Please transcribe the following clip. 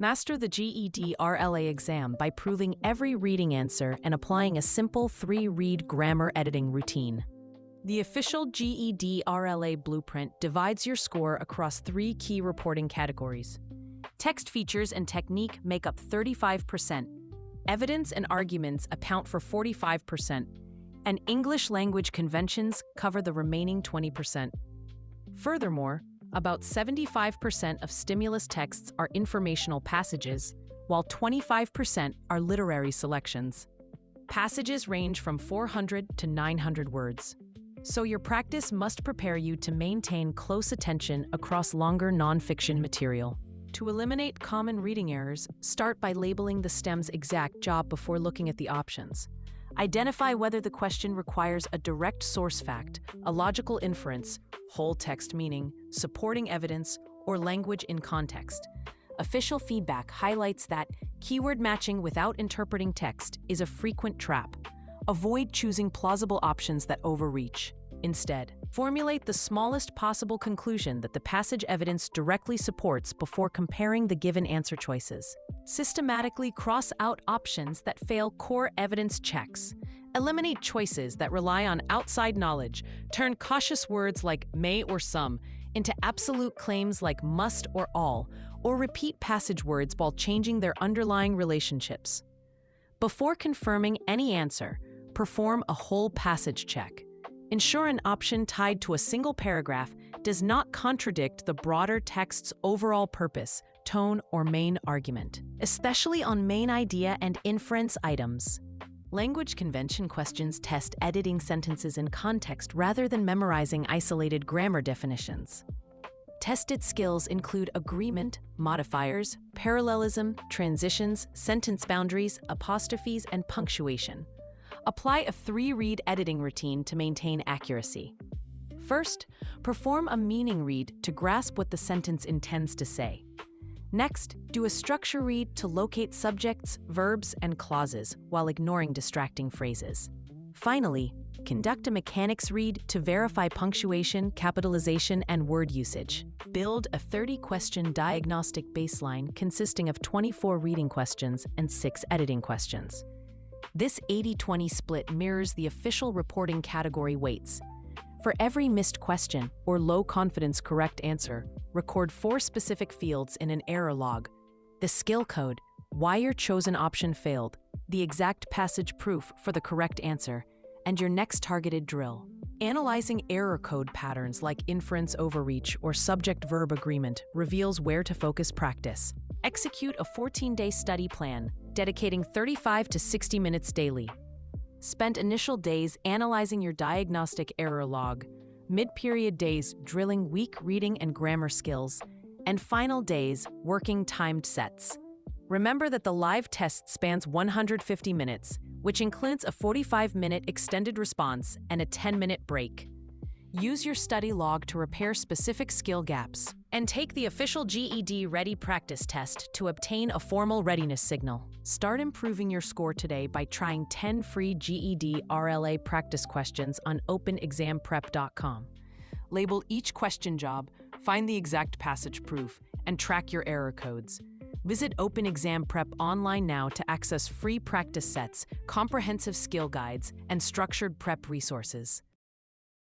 Master the GED RLA exam by proving every reading answer and applying a simple 3-read grammar editing routine. The official GED RLA blueprint divides your score across 3 key reporting categories. Text features and technique make up 35%, evidence and arguments account for 45%, and English language conventions cover the remaining 20%. Furthermore, about 75% of stimulus texts are informational passages, while 25% are literary selections. Passages range from 400 to 900 words. So your practice must prepare you to maintain close attention across longer nonfiction material. To eliminate common reading errors, start by labeling the stem's exact job before looking at the options. Identify whether the question requires a direct source fact, a logical inference, whole text meaning, supporting evidence, or language in context. Official feedback highlights that keyword matching without interpreting text is a frequent trap. Avoid choosing plausible options that overreach. Instead, formulate the smallest possible conclusion that the passage evidence directly supports before comparing the given answer choices. Systematically cross out options that fail core evidence checks. Eliminate choices that rely on outside knowledge. Turn cautious words like may or some into absolute claims like must or all, or repeat passage words while changing their underlying relationships. Before confirming any answer, perform a whole passage check. Ensure an option tied to a single paragraph does not contradict the broader text's overall purpose, tone, or main argument, especially on main idea and inference items. Language convention questions test editing sentences in context rather than memorizing isolated grammar definitions. Tested skills include agreement, modifiers, parallelism, transitions, sentence boundaries, apostrophes, and punctuation. Apply a 3-read editing routine to maintain accuracy. First, perform a meaning read to grasp what the sentence intends to say. Next, do a structure read to locate subjects, verbs, and clauses while ignoring distracting phrases. Finally, conduct a mechanics read to verify punctuation, capitalization, and word usage. Build a 30-question diagnostic baseline consisting of 24 reading questions and 6 editing questions. This 80-20 split mirrors the official reporting category weights. For every missed question or low-confidence correct answer, record 4 specific fields in an error log: the skill code, why your chosen option failed, the exact passage proof for the correct answer, and your next targeted drill. Analyzing error code patterns like inference overreach or subject-verb agreement reveals where to focus practice. Execute a 14-day study plan, dedicating 35 to 60 minutes daily. Spend initial days analyzing your diagnostic error log, mid-period days drilling weak reading and grammar skills, and final days working timed sets. Remember that the live test spans 150 minutes, which includes a 45-minute extended response and a 10-minute break. Use your study log to repair specific skill gaps, and take the official GED Ready practice test to obtain a formal readiness signal. Start improving your score today by trying 10 free GED RLA practice questions on openexamprep.com. Label each question job, find the exact passage proof, and track your error codes. Visit Open Exam Prep online now to access free practice sets, comprehensive skill guides, and structured prep resources.